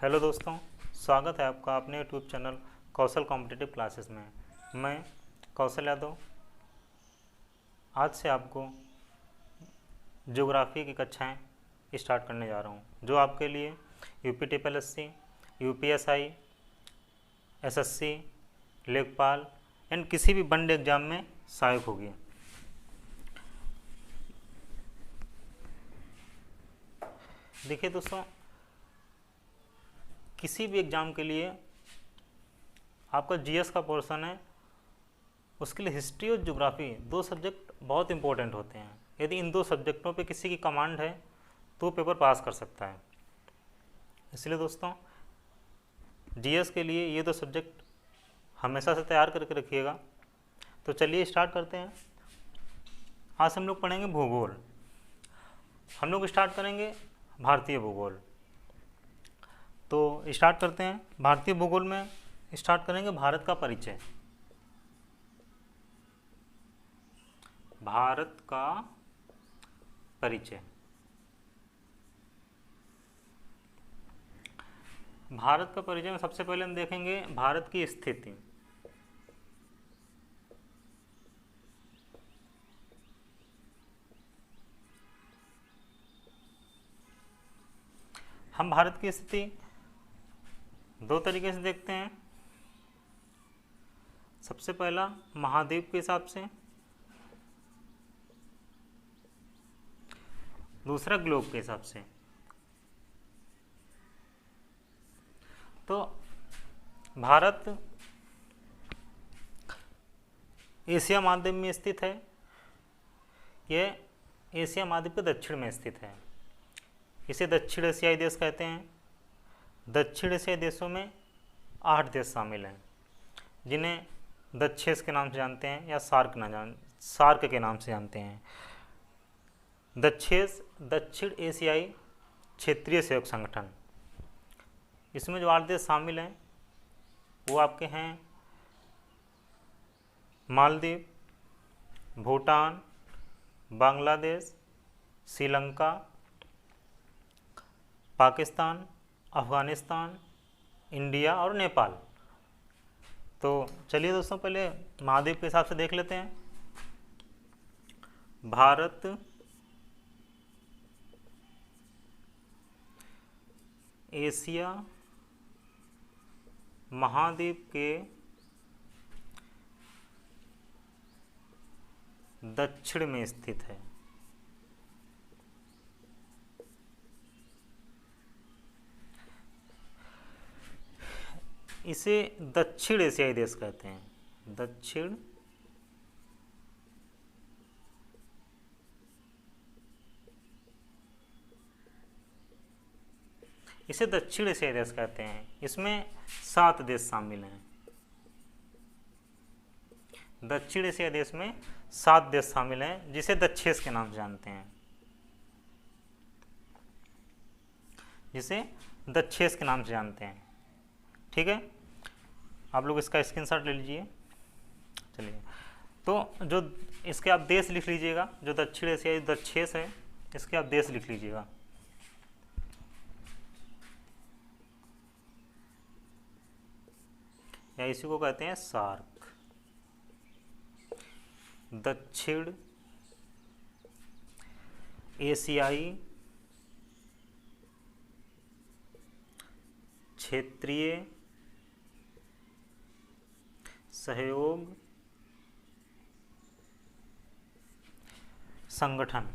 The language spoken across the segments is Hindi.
हेलो दोस्तों, स्वागत है आपका अपने यूट्यूब चैनल कौशल कॉम्पिटिटिव क्लासेस में। मैं कौशल यादव आज से आपको ज्योग्राफी की कक्षाएं स्टार्ट करने जा रहा हूं, जो आपके लिए यूपी-TPSC, यूपीएसआई, एसएससी, लेखपाल एंड किसी भी वन डे एग्ज़ाम में सहायक होगी। देखिए दोस्तों, किसी भी एग्ज़ाम के लिए आपका जीएस का पोर्शन है, उसके लिए हिस्ट्री और ज्योग्राफी दो सब्जेक्ट बहुत इंपॉर्टेंट होते हैं। यदि इन दो सब्जेक्टों पे किसी की कमांड है तो पेपर पास कर सकता है। इसलिए दोस्तों, जीएस के लिए ये दो सब्जेक्ट हमेशा से तैयार करके रखिएगा। तो चलिए स्टार्ट करते हैं। आज हम लोग पढ़ेंगे भूगोल। हम लोग स्टार्ट करेंगे भारतीय भूगोल। तो स्टार्ट करते हैं। भारतीय भूगोल में स्टार्ट करेंगे भारत का परिचय। भारत का परिचय। भारत का परिचय में सबसे पहले हम देखेंगे भारत की स्थिति। हम भारत की स्थिति दो तरीके से देखते हैं। सबसे पहला महाद्वीप के हिसाब से, दूसरा ग्लोब के हिसाब से। तो भारत एशिया महाद्वीप में स्थित है। यह एशिया महाद्वीप के दक्षिण में स्थित है। इसे दक्षिण एशियाई देश कहते हैं। दक्षिण एशियाई देशों में 8 देश शामिल हैं, जिन्हें दक्षेस के नाम से जानते हैं या सार्क के नाम से जानते हैं। दक्षेस दक्षिण एशियाई क्षेत्रीय सहयोग संगठन। इसमें जो 8 देश शामिल हैं वो आपके हैं मालदीव, भूटान, बांग्लादेश, श्रीलंका, पाकिस्तान, अफ़गानिस्तान, इंडिया और नेपाल। तो चलिए दोस्तों, पहले महाद्वीप के हिसाब से देख लेते हैं। भारत एशिया महाद्वीप के दक्षिण में स्थित है। इसे दक्षिण एशियाई देश कहते हैं। दक्षिण इसे दक्षिण एशियाई देश कहते हैं। इसमें 7 देश शामिल हैं। दक्षिण एशियाई देश में 7 देश शामिल हैं, जिसे दक्षेस के नाम से जानते हैं। जिसे दक्षेस के नाम से जानते हैं। ठीक है, आप लोग इसका स्क्रीनशॉट ले लीजिए। चलिए, तो जो इसके आप देश लिख लीजिएगा। जो दक्षिण एशियाई दक्षेस है, इसके आप देश लिख लीजिएगा। या इसी को कहते हैं सार्क। दक्षिण एशियाई क्षेत्रीय सहयोग संगठन।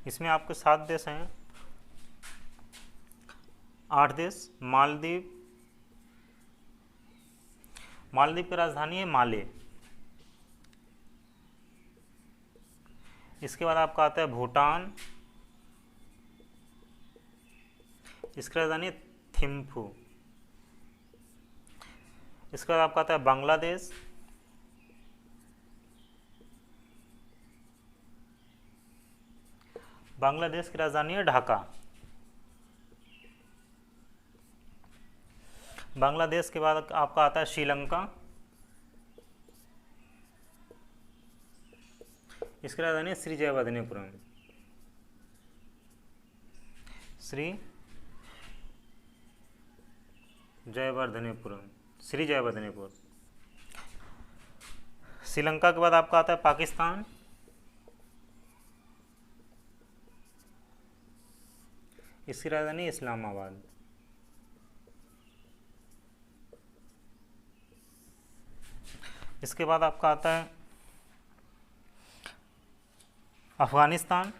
इसमें आपके 7 देश हैं। 8 देश। मालदीव की राजधानी है माले। इसके बाद आपका आता है भूटान। इसकी राजधानी है थिम्फू। इसके बाद आपका आता है बांग्लादेश। बांग्लादेश की राजधानी है ढाका। बांग्लादेश के बाद आपका आता है श्रीलंका। इसकी राजधानी है श्री जयवर्धनेपुरम। श्री जयवर्धनेपुरम, श्री जयवर्धनेपुर। श्रीलंका के बाद आपका आता है पाकिस्तान। इसकी राजधानी इस्लामाबाद। इसके बाद आपका आता है अफगानिस्तान।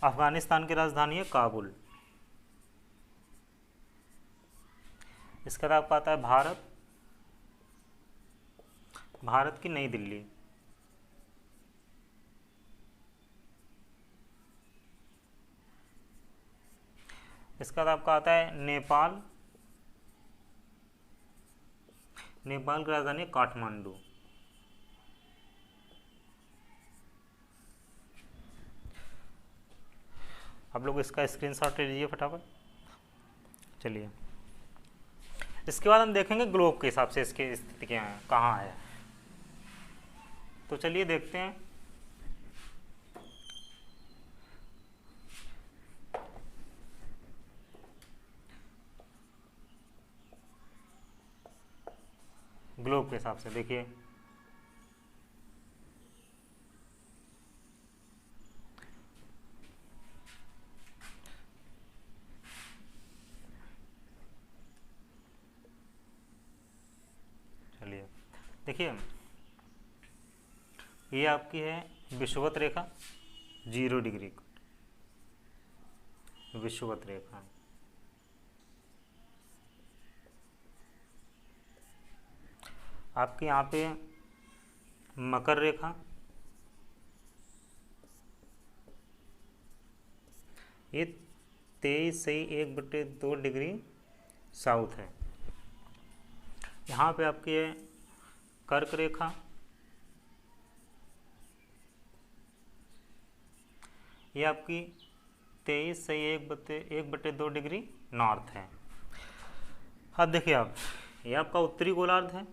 अफगानिस्तान की राजधानी है काबुल। इसके बाद आपका आता है भारत। भारत की नई दिल्ली। इसके बाद आपका आता है नेपाल। नेपाल की राजधानी काठमांडू। आप लोग इसका स्क्रीनशॉट ले लीजिए फटाफट। चलिए, इसके बाद हम देखेंगे ग्लोब के हिसाब से इसकी स्थिति क्या है, कहाँ है। तो चलिए देखते हैं। ग्लोब के हिसाब से देखिए, चलिए देखिए, ये आपकी है विषुवत रेखा 0 डिग्री, विषुवत रेखा। आपके यहाँ पे मकर रेखा, ये 23 डिग्री साउथ है। यहाँ पे आपकी है कर्क रेखा, ये आपकी 23 डिग्री नॉर्थ है। अब देखिए आप, ये आपका उत्तरी गोलार्ध है।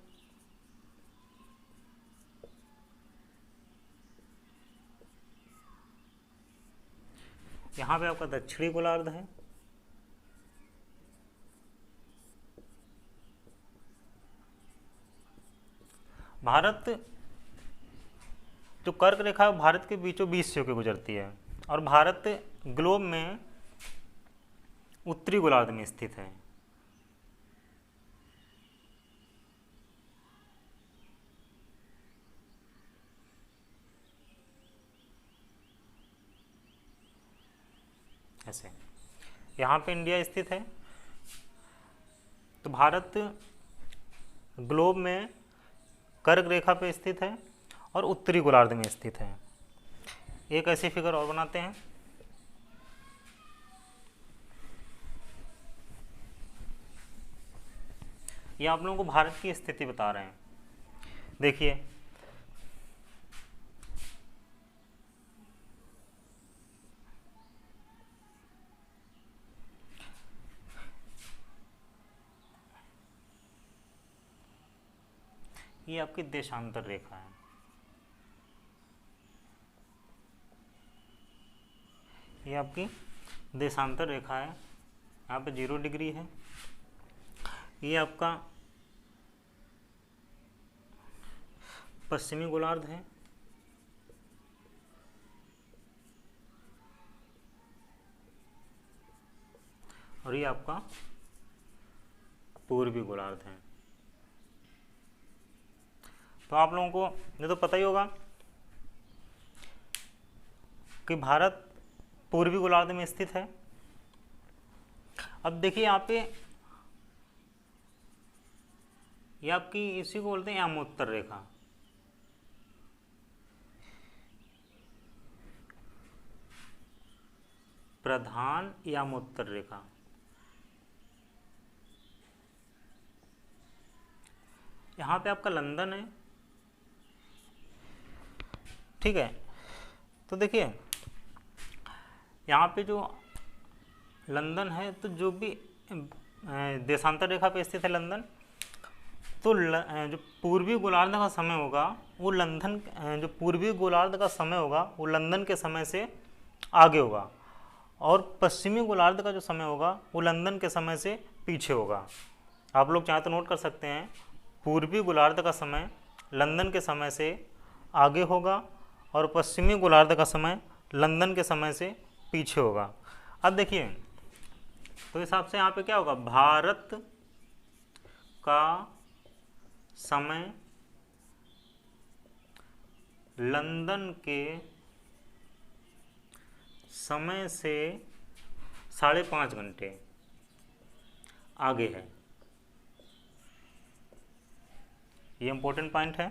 यहाँ पे आपका दक्षिणी गोलार्ध है। भारत जो कर्क रेखा है भारत के बीचों बीच से होकर गुजरती है, और भारत ग्लोब में उत्तरी गोलार्ध में स्थित है। ऐसे यहाँ पे इंडिया स्थित है। तो भारत ग्लोब में कर्क रेखा पे स्थित है और उत्तरी गोलार्ध में स्थित है। एक ऐसी फिगर और बनाते हैं। ये आप लोगों को भारत की स्थिति बता रहे हैं। देखिए, ये आपकी देशांतर रेखा है। ये आपकी देशांतर रेखा है। यहाँ पे 0 डिग्री है। ये आपका पश्चिमी गोलार्ध है। और ये आपका पूर्वी गोलार्ध है। तो आप लोगों को ये तो पता ही होगा कि भारत पूर्वी गोलार्ध में स्थित है। अब देखिए यहाँ पे, ये आपकी इसी को बोलते हैं यामोत्तर रेखा। प्रधान यामोत्तर रेखा। यहाँ पे आपका लंदन है, ठीक है। तो देखिए यहाँ पे जो लंदन है, तो जो भी देशांतर रेखा पे स्थित है लंदन, तो जो पूर्वी गोलार्ध का समय होगा वो लंदन, जो पूर्वी गोलार्ध का समय होगा वो लंदन के समय से आगे होगा, और पश्चिमी गोलार्ध का जो समय होगा वो लंदन के समय से पीछे होगा। आप लोग चाहे तो नोट कर सकते हैं, पूर्वी गोलार्ध का समय लंदन के समय से आगे होगा और पश्चिमी गोलार्ध का समय लंदन के समय से पीछे होगा। अब देखिए, तो इस हिसाब से यहाँ पे क्या होगा, भारत का समय लंदन के समय से 5.5 घंटे आगे है। ये इंपॉर्टेंट पॉइंट है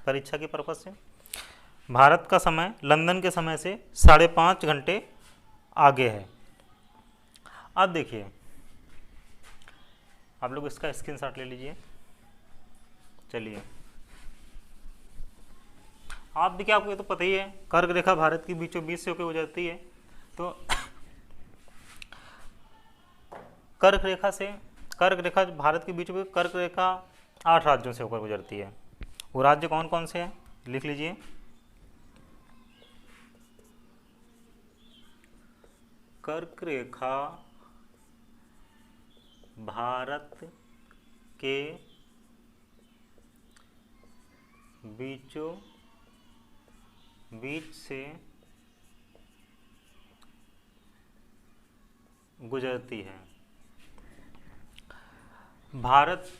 परीक्षा के पर्पज से। भारत का समय लंदन के समय से 5.5 घंटे आगे है। अब देखिए, आप लोग इसका स्क्रीनशॉट ले लीजिए। चलिए, आप देखिए, आपको ये तो पता ही है, कर्क रेखा भारत की बीचों बीच से होकर गुजरती है। तो कर्क रेखा भारत के बीचों बीच, कर्क रेखा 8 राज्यों से होकर गुजरती है। वो राज्य कौन कौन से हैं, लिख लीजिए। कर्क रेखा भारत के बीचों बीच से गुजरती है। भारत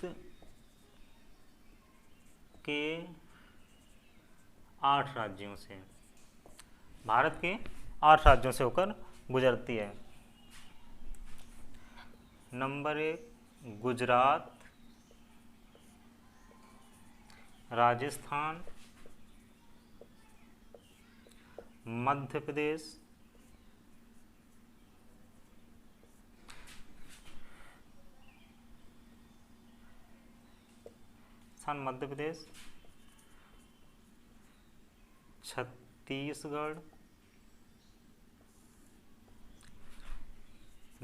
के 8 राज्यों से, भारत के 8 राज्यों से होकर गुजरती है। नंबर 1 गुजरात, राजस्थान, मध्य प्रदेश, मध्य प्रदेश, छत्तीसगढ़,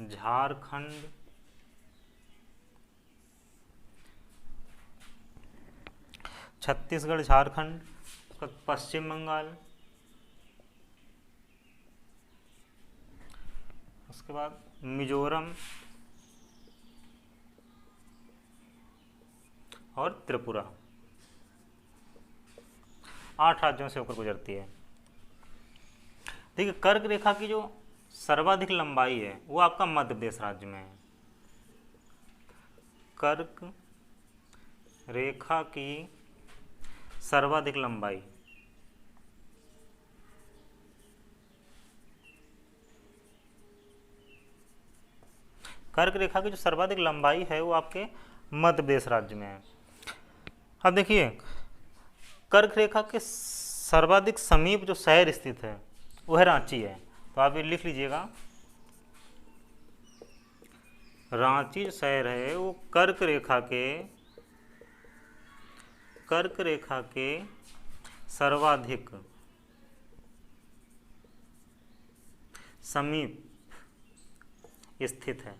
झारखंड, झारखंड, पश्चिम बंगाल, उसके बाद मिजोरम और त्रिपुरा। 8 राज्यों से होकर गुजरती है। देखिए, कर्क रेखा की जो सर्वाधिक लंबाई है वो आपका मध्य प्रदेश राज्य में है। कर्क रेखा की सर्वाधिक लंबाई कर्क रेखा की जो सर्वाधिक लंबाई है वो आपके मध्य प्रदेश राज्य में है। अब देखिए, कर्क रेखा के सर्वाधिक समीप जो शहर स्थित है वह रांची है। तो आप ये लिख लीजिएगा, रांची जो शहर है वो कर्क रेखा के सर्वाधिक समीप स्थित है।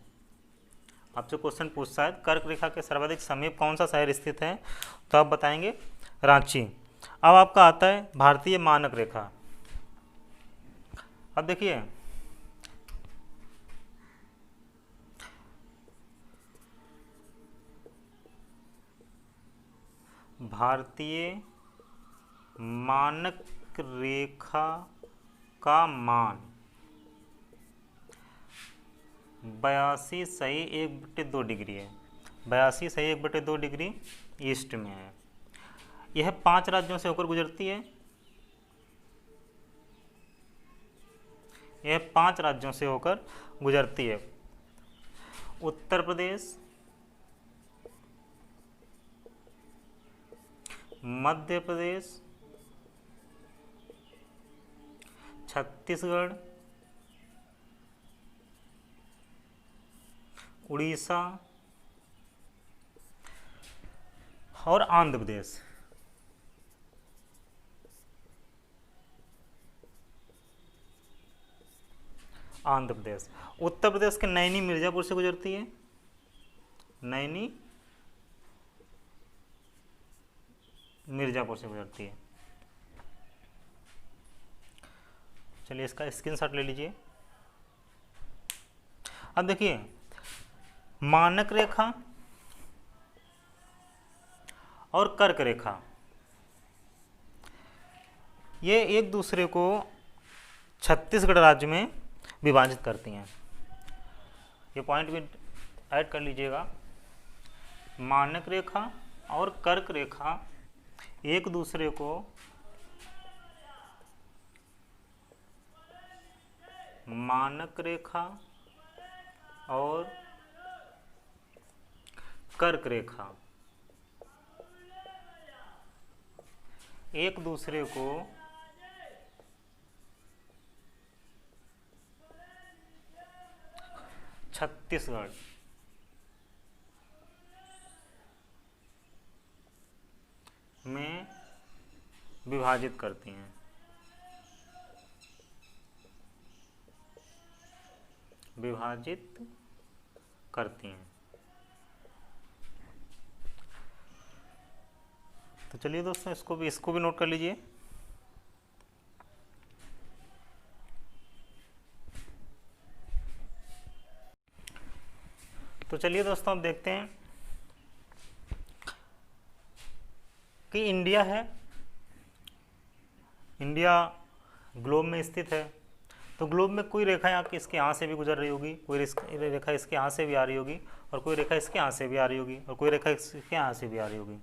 आपसे क्वेश्चन पूछता है कर्क रेखा के सर्वाधिक समीप कौन सा शहर स्थित है, तो आप बताएंगे रांची। अब आपका आता है भारतीय मानक रेखा। अब देखिए, भारतीय मानक रेखा का मान 82.1/2 डिग्री है। 82.1/2 डिग्री ईस्ट में है। यह 5 राज्यों से होकर गुजरती है। यह 5 राज्यों से होकर गुजरती है। उत्तर प्रदेश, मध्य प्रदेश, छत्तीसगढ़, उड़ीसा और आंध्र प्रदेश। आंध्र प्रदेश। उत्तर प्रदेश के नैनी मिर्जापुर से गुजरती है, नैनी मिर्जापुर से गुजरती है। चलिए इसका स्क्रीनशॉट ले लीजिए। अब देखिए मानक रेखा और कर्क रेखा ये एक दूसरे को छत्तीसगढ़ राज्य में विभाजित करती हैं। ये पॉइंट भी ऐड कर लीजिएगा। मानक रेखा और कर्क रेखा एक दूसरे को मानक रेखा और कर्क रेखा एक दूसरे को छत्तीसगढ़ में विभाजित करती हैं। विभाजित करती हैं। तो चलिए दोस्तों इसको भी नोट कर लीजिए। तो चलिए दोस्तों अब देखते हैं कि इंडिया है, इंडिया ग्लोब में स्थित है। तो ग्लोब में कोई रेखा इसके यहाँ से भी गुजर रही होगी, कोई रेखा इसके यहाँ से भी आ रही होगी, और कोई रेखा इसके यहाँ से भी आ रही होगी, और कोई रेखा इसके यहाँ से भी आ रही होगी।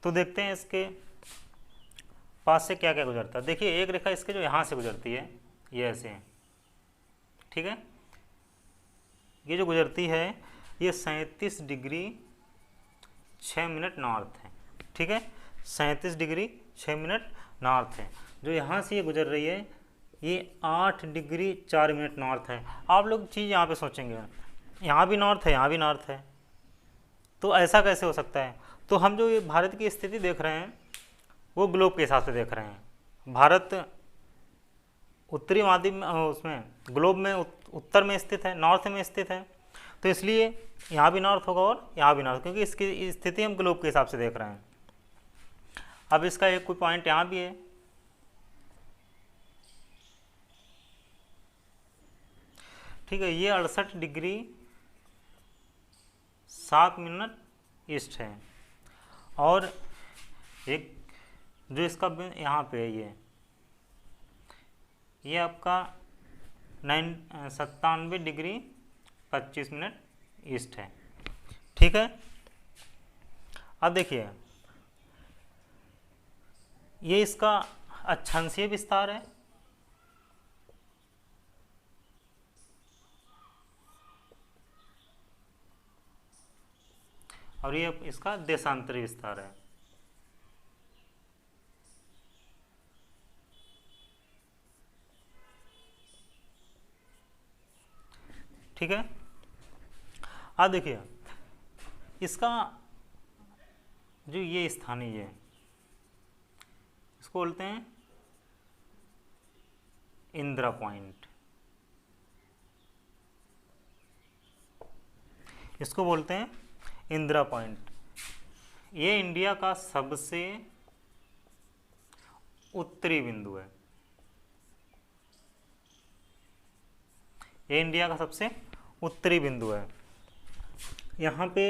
तो देखते हैं इसके पास से क्या क्या गुजरता है। देखिए एक रेखा इसके जो यहाँ से गुजरती है ये ऐसे है, ठीक है। ये जो गुजरती है ये 37 डिग्री 6 मिनट नॉर्थ है, ठीक है। 37 डिग्री 6 मिनट नॉर्थ है। जो यहाँ से ये गुजर रही है ये 8 डिग्री 4 मिनट नॉर्थ है। आप लोग चीज़ यहाँ पे सोचेंगे यहाँ भी नॉर्थ है, यहाँ भी नॉर्थ है, तो ऐसा कैसे हो सकता है। तो हम जो ये भारत की स्थिति देख रहे हैं वो ग्लोब के हिसाब से देख रहे हैं। भारत उत्तरी महाद्वीप में उसमें ग्लोब में उत्तर में स्थित है, नॉर्थ में स्थित है, तो इसलिए यहाँ भी नॉर्थ होगा और यहाँ भी नॉर्थ, क्योंकि इसकी स्थिति हम ग्लोब के हिसाब से देख रहे हैं। अब इसका एक कोई पॉइंट यहाँ भी है, ठीक है। ये 68 डिग्री 7 मिनट ईस्ट है, और एक जो इसका यहाँ पे है ये आपका 97 डिग्री 25 मिनट ईस्ट है, ठीक है। अब देखिए ये इसका अक्षांशीय विस्तार है, और ये इसका देशांतरी विस्तार है, ठीक है। अब देखिए इसका जो ये स्थानीय है इसको बोलते हैं इंदिरा पॉइंट, इसको बोलते हैं इंदिरा पॉइंट। ये इंडिया का सबसे उत्तरी बिंदु है, ये इंडिया का सबसे उत्तरी बिंदु है। यहाँ पे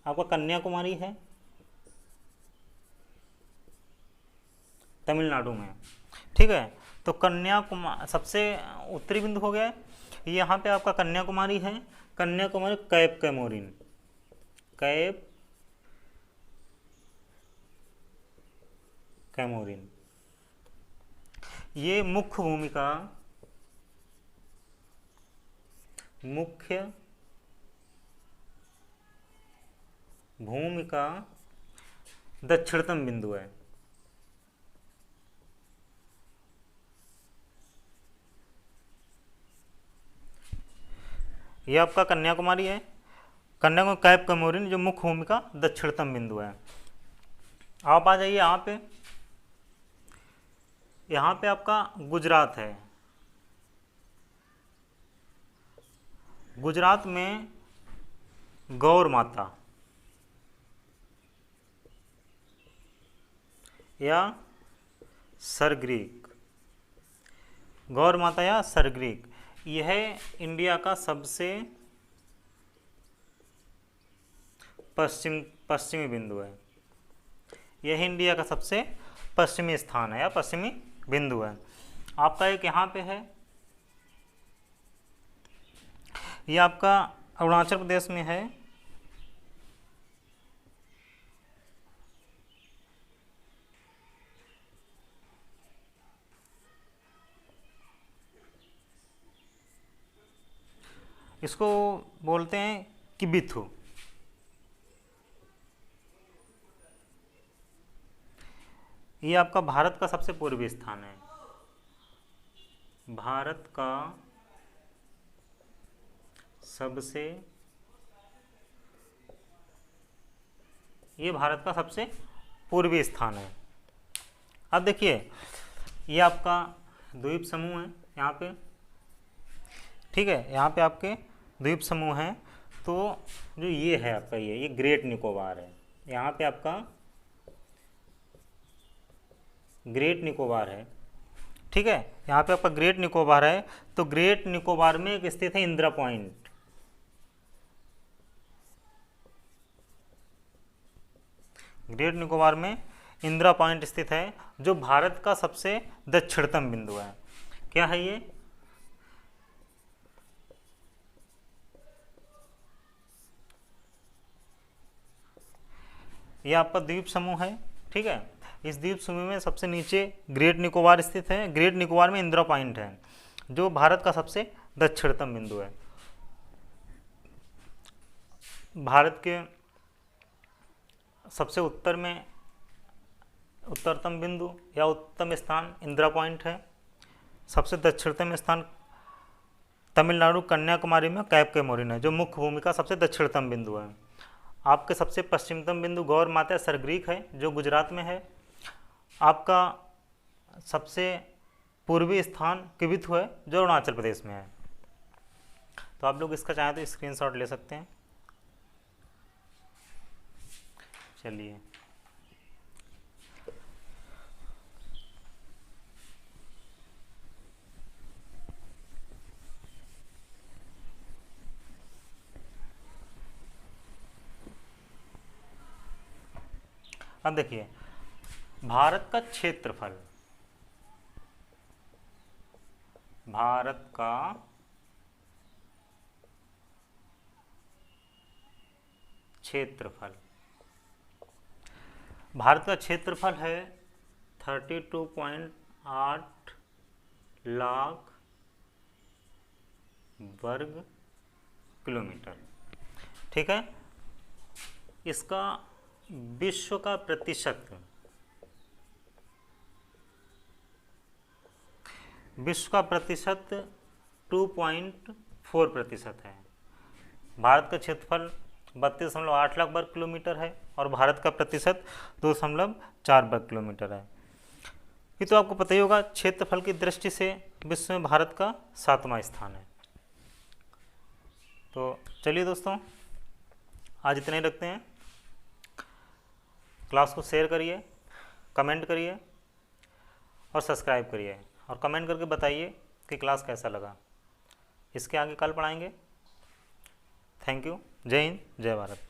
आपका कन्याकुमारी है तमिलनाडु में, ठीक है। तो कन्याकुमारी सबसे उत्तरी बिंदु हो गया है। यहाँ पे आपका कन्याकुमारी है, Kanyakumari cap Comorin, cap Comorin, ये मुख्य भूमिका दक्षिणतम बिंदु है। ये आपका कन्याकुमारी है, कन्याकुमारी कैप कैमोरिन जो मुख्य भूमिका दक्षिणतम बिंदु है। आप आ जाइए यहाँ पे आपका गुजरात है, गुजरात में गौर माता या सरग्रीक, गौर माता या सरग्रीक, यह इंडिया का सबसे पश्चिमी बिंदु है। यह इंडिया का सबसे पश्चिमी स्थान है या पश्चिमी बिंदु है। आपका एक यहाँ पे है, यह आपका अरुणाचल प्रदेश में है। इसको बोलते हैं किबिथु। ये आपका भारत का सबसे पूर्वी स्थान है। भारत का सबसे, ये भारत का सबसे पूर्वी स्थान है। अब देखिए, ये आपका द्वीप समूह है यहाँ पे, ठीक है, यहाँ पे आपके द्वीप समूह हैं। तो जो ये है आपका, ये ग्रेट निकोबार है। यहाँ पे आपका ग्रेट निकोबार है, ठीक है, यहाँ पे आपका ग्रेट निकोबार है। तो ग्रेट निकोबार में एक स्थित है इंदिरा पॉइंट। ग्रेट निकोबार में इंदिरा पॉइंट स्थित है, जो भारत का सबसे दक्षिणतम बिंदु है। क्या है ये? ये आपका द्वीप समूह है, ठीक है। इस द्वीप समूह में सबसे नीचे ग्रेट निकोबार स्थित है। ग्रेट निकोबार में इंदिरा पॉइंट है, जो भारत का सबसे दक्षिणतम बिंदु है। भारत के सबसे उत्तर में उत्तरतम बिंदु या उत्तम स्थान इंदिरा पॉइंट है। सबसे दक्षिणतम स्थान तमिलनाडु कन्याकुमारी में कैप कैमोरिन है, जो मुख्य भूमि का सबसे दक्षिणतम बिंदु है। आपके सबसे पश्चिमतम बिंदु गौर माता सरग्रीक है, जो गुजरात में है। आपका सबसे पूर्वी स्थान किबिथु है, जो अरुणाचल प्रदेश में है। तो आप लोग इसका चाहें तो स्क्रीनशॉट ले सकते हैं। चलिए, अब देखिए, भारत का क्षेत्रफल, भारत का क्षेत्रफल, भारत का क्षेत्रफल है 32.8 लाख वर्ग किलोमीटर, ठीक है। इसका विश्व का प्रतिशत, विश्व का प्रतिशत 2.4% है। भारत का क्षेत्रफल 32.8 लाख वर्ग किलोमीटर है और भारत का प्रतिशत 2.4 वर्ग किलोमीटर है। ये तो आपको पता ही होगा, क्षेत्रफल की दृष्टि से विश्व में भारत का 7वां स्थान है। तो चलिए दोस्तों, आज इतने ही रखते हैं। क्लास को शेयर करिए, कमेंट करिए और सब्सक्राइब करिए, और कमेंट करके बताइए कि क्लास कैसा लगा। इसके आगे कल पढ़ाएंगे। Thank you. जय हिंद, जय भारत।